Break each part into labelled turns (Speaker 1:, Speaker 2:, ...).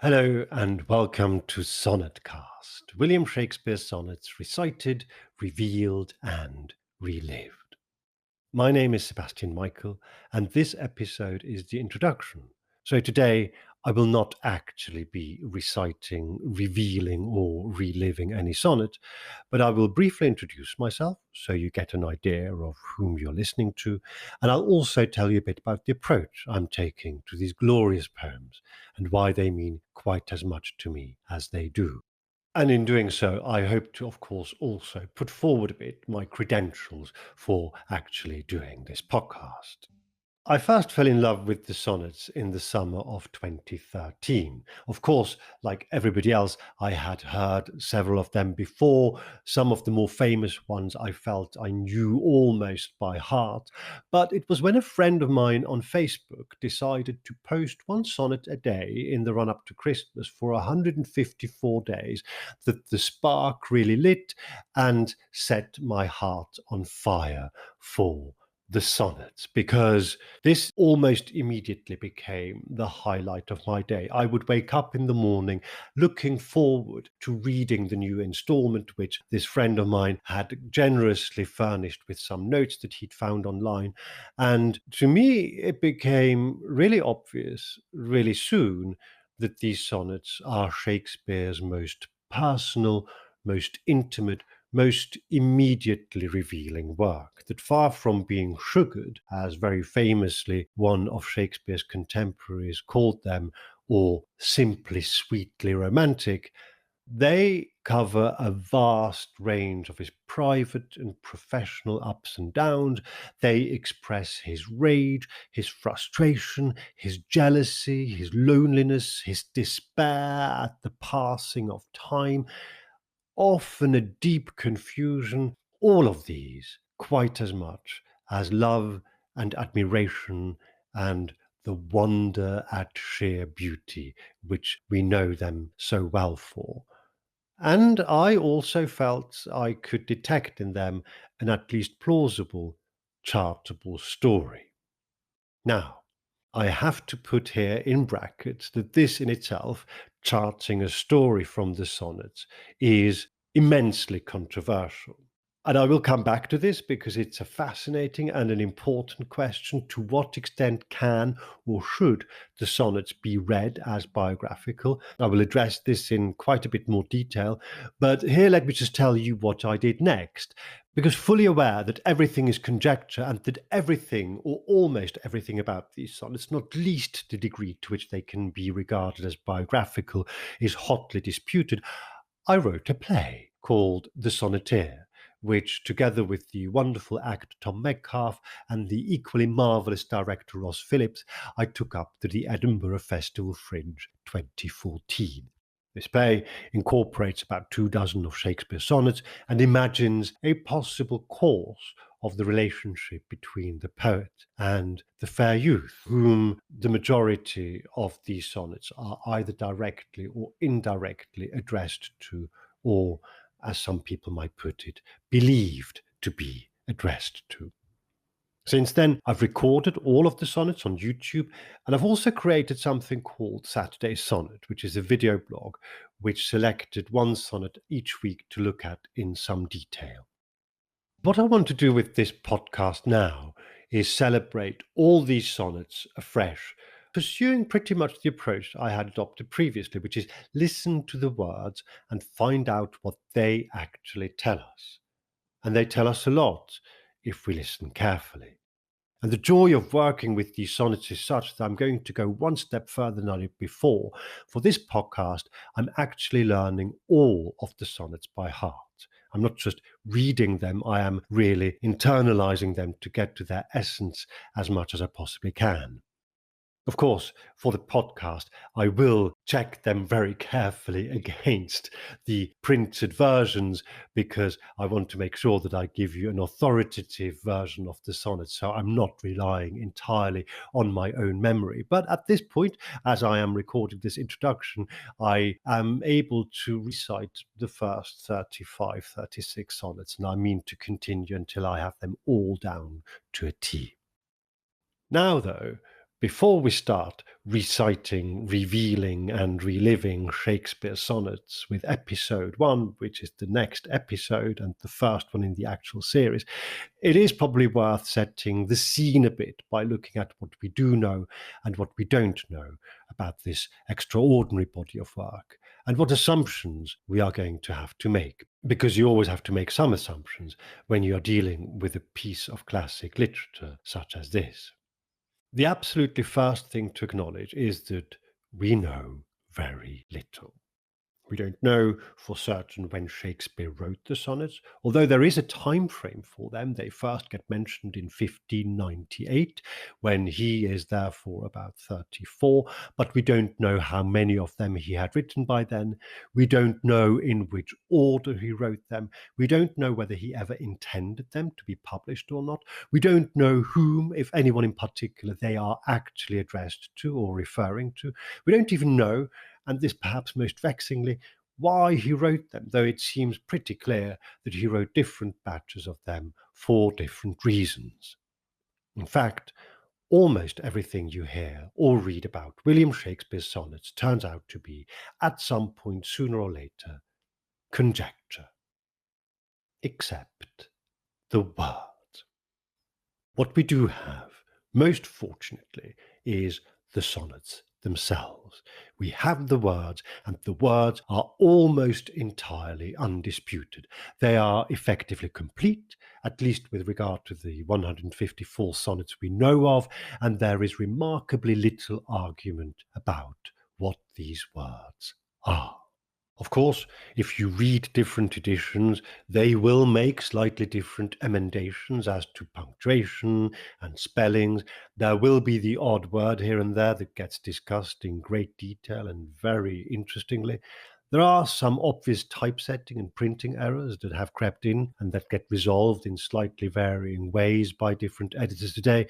Speaker 1: Hello and welcome to SONNETCAST, William Shakespeare's sonnets recited, revealed, and relived. My name is Sebastian Michael, and this episode is the introduction. So today I will not actually be reciting, revealing, or reliving any sonnet, but I will briefly introduce myself so you get an idea of whom you're listening to, and I'll also tell you a bit about the approach I'm taking to these glorious poems and why they mean quite as much to me as they do. And in doing so, I hope to, of course, also put forward a bit my credentials for actually doing this podcast. I first fell in love with the sonnets in the summer of 2013. Of course, like everybody else, I had heard several of them before. Some of the more famous ones I felt I knew almost by heart. But it was when a friend of mine on Facebook decided to post one sonnet a day in the run up to Christmas for 154 days that the spark really lit and set my heart on fire for the sonnets, because this almost immediately became the highlight of my day. I would wake up in the morning looking forward to reading the new installment, which this friend of mine had generously furnished with some notes that he'd found online. And to me, it became really obvious really soon that these sonnets are Shakespeare's most personal, most intimate, most immediately revealing work, that far from being sugared, as very famously one of Shakespeare's contemporaries called them, or simply sweetly romantic, they cover a vast range of his private and professional ups and downs. They express his rage, his frustration, his jealousy, his loneliness, his despair at the passing of time, often a deep confusion, all of these quite as much as love and admiration and the wonder at sheer beauty, which we know them so well for. And I also felt I could detect in them an at least plausible, chartable story. Now, I have to put here in brackets that this in itself, charting a story from the sonnets, is immensely controversial. And I will come back to this because it's a fascinating and an important question. To what extent can or should the sonnets be read as biographical? I will address this in quite a bit more detail. But here, let me just tell you what I did next, because fully aware that everything is conjecture and that everything or almost everything about these sonnets, not least the degree to which they can be regarded as biographical, is hotly disputed, I wrote a play called The Sonneteer, which, together with the wonderful actor Tom Metcalfe and the equally marvellous director Ross Phillips, I took up to the Edinburgh Festival Fringe 2014. This play incorporates about 24 of Shakespeare's sonnets and imagines a possible course of the relationship between the poet and the fair youth, whom the majority of these sonnets are either directly or indirectly addressed to, or, as some people might put it, believed to be addressed to. Since then, I've recorded all of the sonnets on YouTube, and I've also created something called Saturday Sonnet, which is a video blog which selected one sonnet each week to look at in some detail. What I want to do with this podcast now is celebrate all these sonnets afresh, pursuing pretty much the approach I had adopted previously, which is listen to the words and find out what they actually tell us. And they tell us a lot if we listen carefully. And the joy of working with these sonnets is such that I'm going to go one step further than I did before. For this podcast, I'm actually learning all of the sonnets by heart. I'm not just reading them, I am really internalizing them to get to their essence as much as I possibly can. Of course, for the podcast, I will check them very carefully against the printed versions because I want to make sure that I give you an authoritative version of the sonnet. So I'm not relying entirely on my own memory. But at this point, as I am recording this introduction, I am able to recite the first 35, 36 sonnets, and I mean to continue until I have them all down to a T. Now, though, Before we start reciting, revealing, and reliving Shakespeare's sonnets with episode 1, which is the next episode and the first one in the actual series, it is probably worth setting the scene a bit by looking at what we do know and what we don't know about this extraordinary body of work, and what assumptions we are going to have to make. Because you always have to make some assumptions when you are dealing with a piece of classic literature such as this. The absolutely first thing to acknowledge is that we know very little. We don't know for certain when Shakespeare wrote the sonnets, although there is a time frame for them. They first get mentioned in 1598, when he is therefore about 34, but we don't know how many of them he had written by then. We don't know in which order he wrote them. We don't know whether he ever intended them to be published or not. We don't know whom, if anyone in particular, they are actually addressed to or referring to. We don't even know, and this perhaps most vexingly, why he wrote them, though it seems pretty clear that he wrote different batches of them for different reasons. In fact, almost everything you hear or read about William Shakespeare's sonnets turns out to be, at some point sooner or later, conjecture. Except the words. What we do have, most fortunately, is the sonnets themselves. We have the words, and the words are almost entirely undisputed. They are effectively complete, at least with regard to the 154 sonnets we know of, and there is remarkably little argument about what these words are. Of course, if you read different editions, they will make slightly different emendations as to punctuation and spellings. There will be the odd word here and there that gets discussed in great detail and very interestingly. There are some obvious typesetting and printing errors that have crept in and that get resolved in slightly varying ways by different editors today.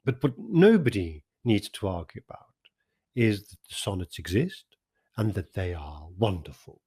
Speaker 1: But what nobody needs to argue about is that the sonnets exist and that they are wonderful.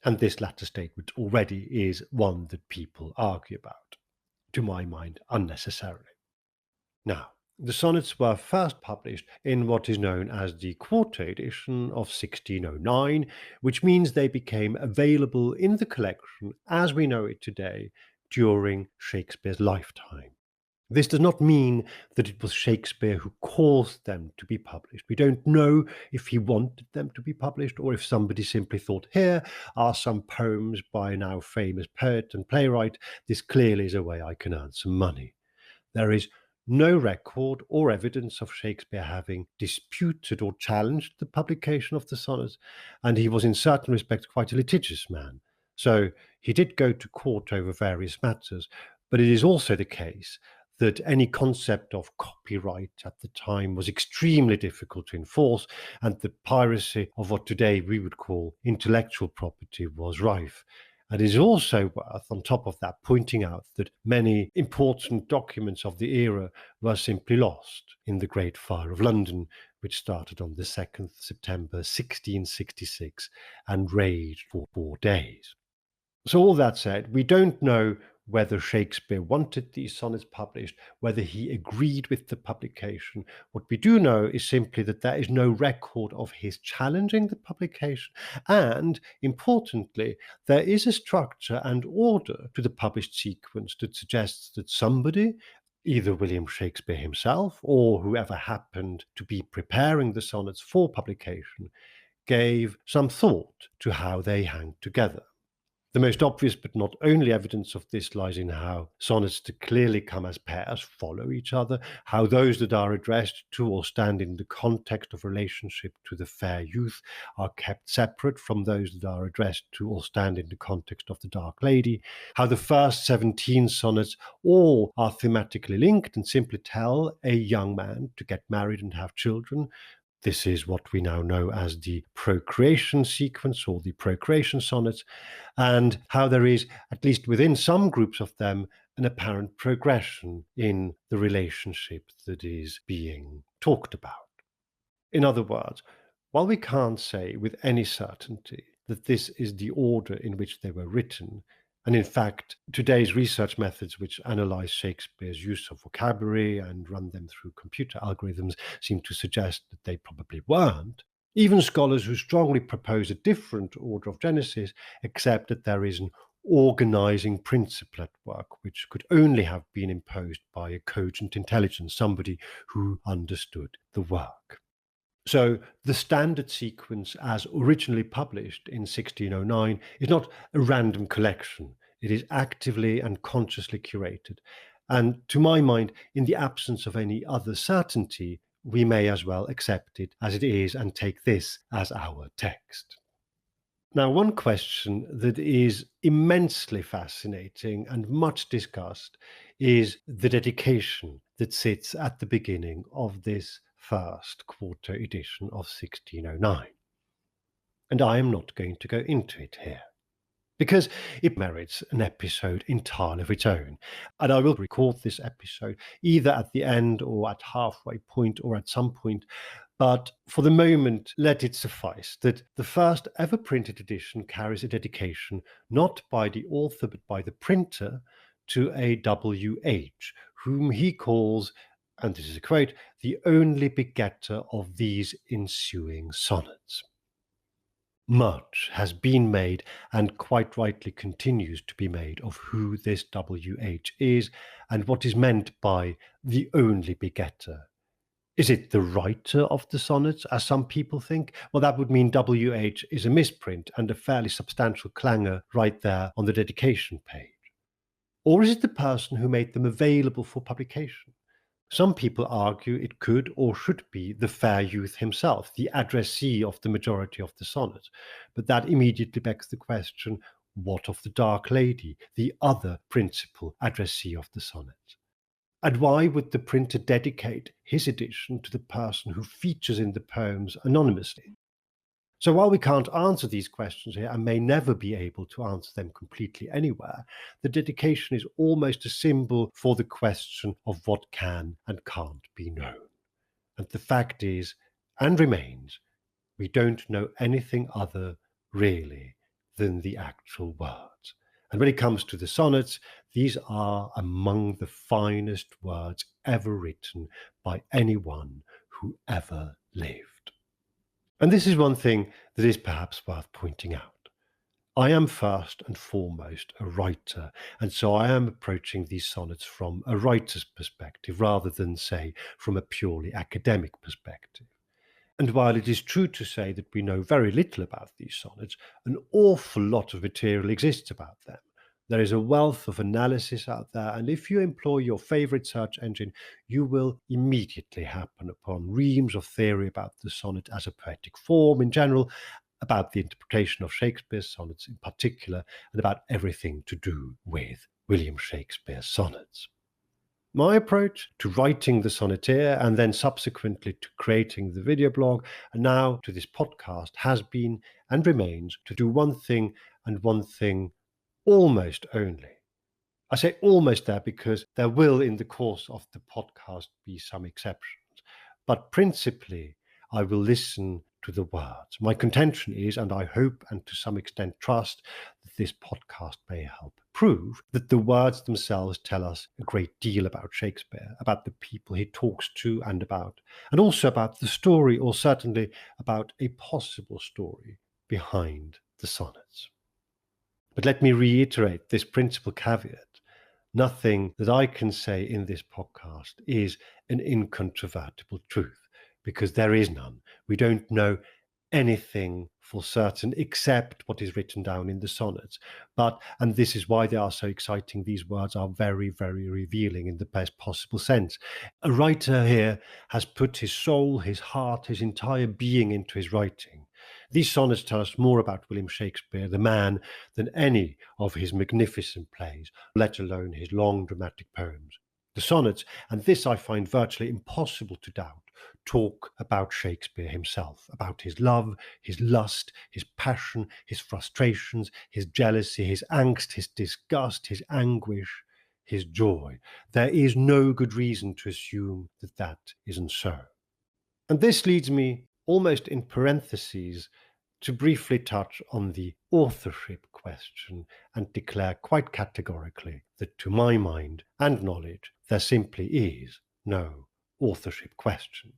Speaker 1: And this latter statement already is one that people argue about, to my mind, unnecessarily. Now, the sonnets were first published in what is known as the Quarto edition of 1609, which means they became available in the collection as we know it today during Shakespeare's lifetime. This does not mean that it was Shakespeare who caused them to be published. We don't know if he wanted them to be published or if somebody simply thought, here are some poems by a now famous poet and playwright. This clearly is a way I can earn some money. There is no record or evidence of Shakespeare having disputed or challenged the publication of the sonnets, and he was in certain respects quite a litigious man. So he did go to court over various matters, but it is also the case that any concept of copyright at the time was extremely difficult to enforce, and the piracy of what today we would call intellectual property was rife. And it is also worth, on top of that, pointing out that many important documents of the era were simply lost in the Great Fire of London, which started on the 2nd September 1666 and raged for 4 days. So all that said, we don't know whether Shakespeare wanted these sonnets published, whether he agreed with the publication. What we do know is simply that there is no record of his challenging the publication, and importantly, there is a structure and order to the published sequence that suggests that somebody, either William Shakespeare himself or whoever happened to be preparing the sonnets for publication, gave some thought to how they hang together. The most obvious but not only evidence of this lies in how sonnets that clearly come as pairs follow each other, how those that are addressed to or stand in the context of relationship to the fair youth are kept separate from those that are addressed to or stand in the context of the dark lady, how the first 17 sonnets all are thematically linked and simply tell a young man to get married and have children. This is what we now know as the procreation sequence or the procreation sonnets, and how there is, at least within some groups of them, an apparent progression in the relationship that is being talked about. In other words, while we can't say with any certainty that this is the order in which they were written, And in fact, today's research methods, which analyze Shakespeare's use of vocabulary and run them through computer algorithms, seem to suggest that they probably weren't. Even scholars who strongly propose a different order of Genesis accept that there is an organizing principle at work, which could only have been imposed by a cogent intelligence, somebody who understood the work. So the standard sequence, as originally published in 1609, is not a random collection. It is actively and consciously curated. And to my mind, in the absence of any other certainty, we may as well accept it as it is and take this as our text. Now, one question that is immensely fascinating and much discussed is the dedication that sits at the beginning of this first quarter edition of 1609. And I am not going to go into it here, because it merits an episode entirely of its own. And I will record this episode either at the end or at halfway point or at some point. But for the moment, let it suffice that the first ever printed edition carries a dedication not by the author but by the printer to a W.H., whom he calls, and this is a quote, the only begetter of these ensuing sonnets. Much has been made, and quite rightly continues to be made, of who this W.H. is and what is meant by the only begetter. Is it the writer of the sonnets, as some people think? Well, that would mean W.H. is a misprint and a fairly substantial clangor right there on the dedication page. Or is it the person who made them available for publication? Some people argue it could or should be the fair youth himself, the addressee of the majority of the sonnet. But that immediately begs the question, what of the dark lady, the other principal addressee of the sonnet? And why would the printer dedicate his edition to the person who features in the poems anonymously? So while we can't answer these questions here and may never be able to answer them completely anywhere, the dedication is almost a symbol for the question of what can and can't be known. And the fact is, and remains, we don't know anything other, really, than the actual words. And when it comes to the sonnets, these are among the finest words ever written by anyone who ever lived. And this is one thing that is perhaps worth pointing out. I am first and foremost a writer, and so I am approaching these sonnets from a writer's perspective rather than, say, from a purely academic perspective. And while it is true to say that we know very little about these sonnets, an awful lot of material exists about them. There is a wealth of analysis out there, and if you employ your favorite search engine, you will immediately happen upon reams of theory about the sonnet as a poetic form in general, about the interpretation of Shakespeare's sonnets in particular, and about everything to do with William Shakespeare's sonnets. My approach to writing the sonneteer and then subsequently to creating the video blog and now to this podcast has been and remains to do one thing and one thing almost only. I say almost there because there will in the course of the podcast be some exceptions, but principally I will listen to the words. My contention is, and I hope and to some extent trust, that this podcast may help prove that the words themselves tell us a great deal about Shakespeare, about the people he talks to and also about the story, or certainly about a possible story behind the sonnets. But let me reiterate this principal caveat. Nothing that I can say in this podcast is an incontrovertible truth, because there is none. We don't know anything for certain except what is written down in the sonnets. But, and this is why they are so exciting, these words are very, very revealing in the best possible sense. A writer here has put his soul, his heart, his entire being into his writing. These sonnets tell us more about William Shakespeare, the man, than any of his magnificent plays, let alone his long dramatic poems. The sonnets, and this I find virtually impossible to doubt, talk about Shakespeare himself, about his love, his lust, his passion, his frustrations, his jealousy, his angst, his disgust, his anguish, his joy. There is no good reason to assume that that isn't so. And this leads me, almost in parentheses, to briefly touch on the authorship question and declare quite categorically that to my mind and knowledge, there simply is no authorship question.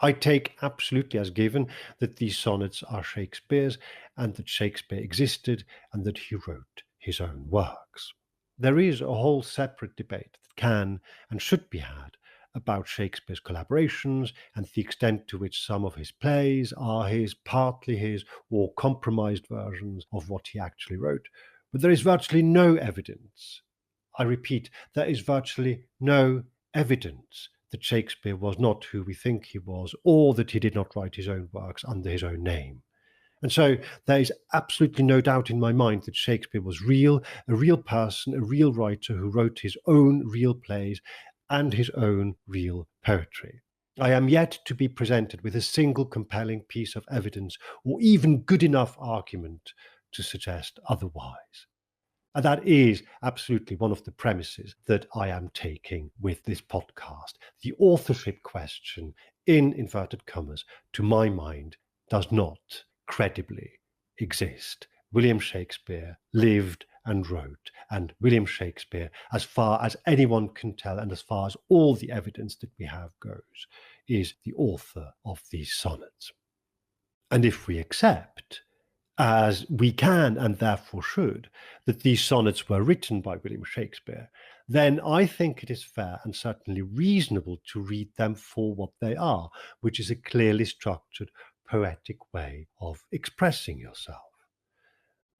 Speaker 1: I take absolutely as given that these sonnets are Shakespeare's and that Shakespeare existed and that he wrote his own works. There is a whole separate debate that can and should be had about Shakespeare's collaborations and the extent to which some of his plays are his, partly his, or compromised versions of what he actually wrote. But there is virtually no evidence. I repeat, there is virtually no evidence that Shakespeare was not who we think he was, or that he did not write his own works under his own name. And so there is absolutely no doubt in my mind that Shakespeare was real, a real person, a real writer who wrote his own real plays and his own real poetry. I am yet to be presented with a single compelling piece of evidence or even good enough argument to suggest otherwise. And that is absolutely one of the premises that I am taking with this podcast. The authorship question, in inverted commas, to my mind, does not credibly exist. William Shakespeare lived and wrote, and William Shakespeare, as far as anyone can tell and as far as all the evidence that we have goes, is the author of these sonnets. And if we accept, as we can and therefore should, that these sonnets were written by William Shakespeare, then I think it is fair and certainly reasonable to read them for what they are, which is a clearly structured, poetic way of expressing yourself.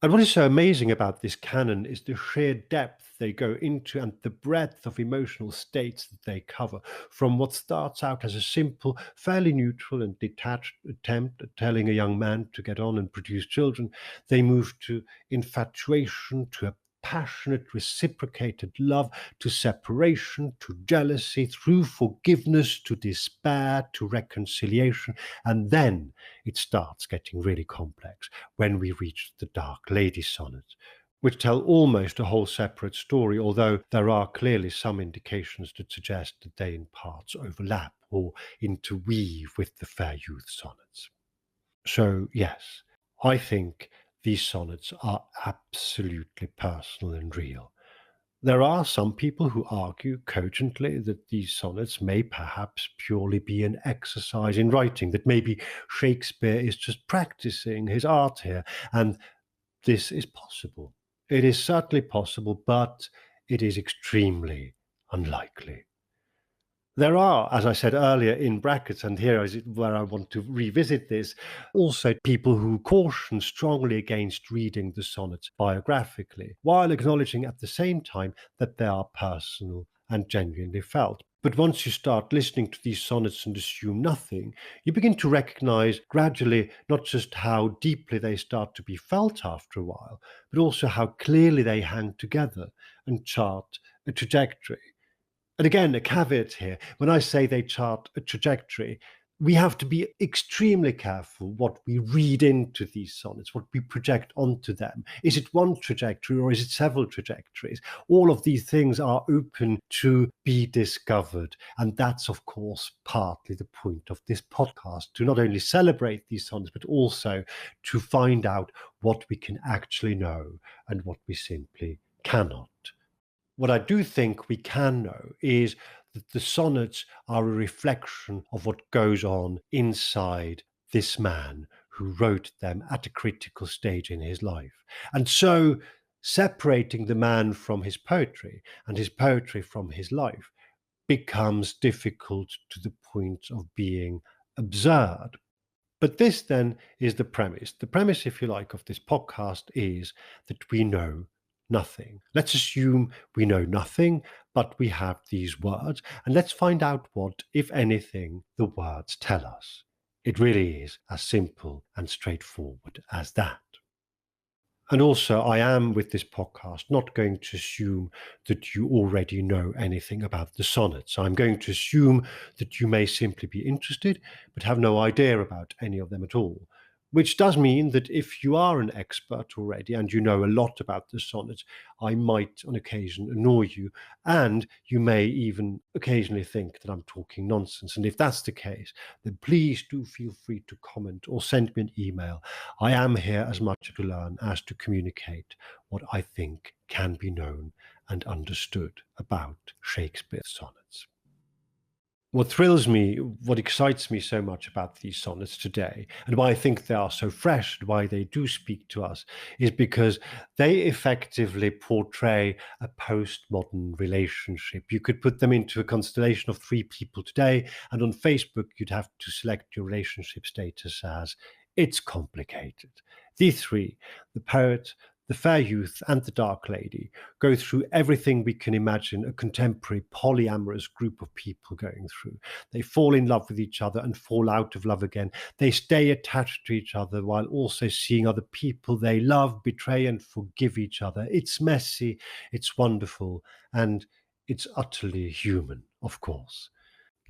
Speaker 1: And what is so amazing about this canon is the sheer depth they go into and the breadth of emotional states that they cover, from what starts out as a simple, fairly neutral and detached attempt at telling a young man to get on and produce children. They move to infatuation, to a passionate, reciprocated love, to separation, to jealousy, through forgiveness, to despair, to reconciliation. And then it starts getting really complex when we reach the Dark Lady sonnets, which tell almost a whole separate story, although there are clearly some indications that suggest that they in parts overlap or interweave with the Fair Youth sonnets. So, yes, I think these sonnets are absolutely personal and real. There are some people who argue cogently that these sonnets may perhaps purely be an exercise in writing, that maybe Shakespeare is just practicing his art here, and this is possible. It is certainly possible, but it is extremely unlikely. There are, as I said earlier, in brackets, and here is where I want to revisit this, also people who caution strongly against reading the sonnets biographically, while acknowledging at the same time that they are personal and genuinely felt. But once you start listening to these sonnets and assume nothing, you begin to recognize gradually not just how deeply they start to be felt after a while, but also how clearly they hang together and chart a trajectory. And again, a caveat here, when I say they chart a trajectory, we have to be extremely careful what we read into these sonnets, what we project onto them. Is it one trajectory or is it several trajectories? All of these things are open to be discovered. And that's, of course, partly the point of this podcast, to not only celebrate these sonnets, but also to find out what we can actually know and what we simply cannot. What I do think we can know is that the sonnets are a reflection of what goes on inside this man who wrote them at a critical stage in his life. And so separating the man from his poetry and his poetry from his life becomes difficult to the point of being absurd. But this then is the premise. The premise, if you like, of this podcast is that we know nothing. Let's assume we know nothing, but we have these words, and let's find out what, if anything, the words tell us. It really is as simple and straightforward as that. And also, I am, with this podcast, not going to assume that you already know anything about the sonnets. I'm going to assume that you may simply be interested, but have no idea about any of them at all, which does mean that if you are an expert already and you know a lot about the sonnets, I might on occasion annoy you, and you may even occasionally think that I'm talking nonsense. And if that's the case, then please do feel free to comment or send me an email. I am here as much to learn as to communicate what I think can be known and understood about Shakespeare's sonnets. What thrills me, what excites me so much about these sonnets today, and why I think they are so fresh, and why they do speak to us, is because they effectively portray a postmodern relationship. You could put them into a constellation of three people today, and on Facebook, you'd have to select your relationship status as it's complicated. These three, the poet, the fair youth, and the dark lady, go through everything we can imagine a contemporary polyamorous group of people going through. They fall in love with each other and fall out of love again. They stay attached to each other while also seeing other people they love betray and forgive each other. It's messy, it's wonderful, and it's utterly human, of course.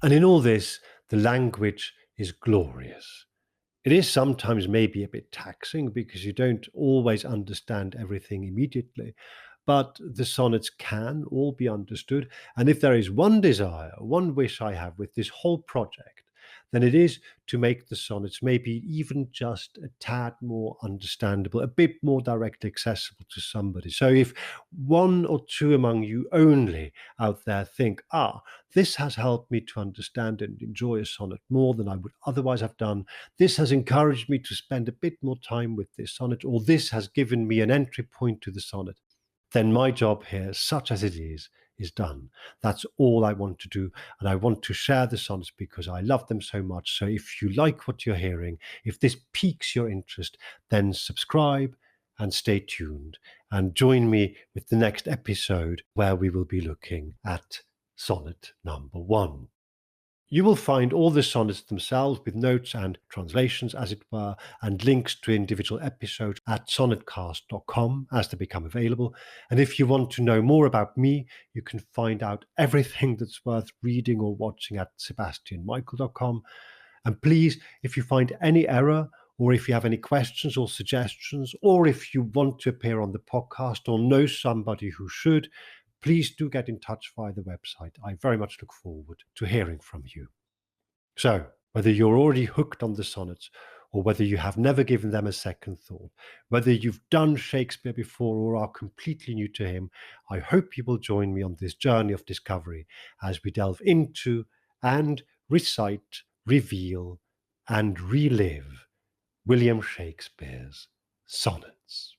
Speaker 1: And in all this, the language is glorious. It is sometimes maybe a bit taxing because you don't always understand everything immediately, but the sonnets can all be understood. And if there is one desire, one wish I have with this whole project, then it is to make the sonnets maybe even just a tad more understandable, a bit more directly accessible to somebody. So if one or two among you only out there think, this has helped me to understand and enjoy a sonnet more than I would otherwise have done, this has encouraged me to spend a bit more time with this sonnet, or this has given me an entry point to the sonnet, then my job here, such as it is done. That's all I want to do. And I want to share the sonnets because I love them so much. So if you like what you're hearing, if this piques your interest, then subscribe and stay tuned and join me with the next episode where we will be looking at sonnet number 1. You will find all the sonnets themselves with notes and translations, as it were, and links to individual episodes at sonnetcast.com as they become available. And if you want to know more about me, you can find out everything that's worth reading or watching at sebastianmichael.com. And please, if you find any error, or if you have any questions or suggestions, or if you want to appear on the podcast or know somebody who should, please do get in touch via the website. I very much look forward to hearing from you. So, whether you're already hooked on the sonnets, or whether you have never given them a second thought, whether you've done Shakespeare before or are completely new to him, I hope you will join me on this journey of discovery as we delve into and recite, reveal, and relive William Shakespeare's sonnets.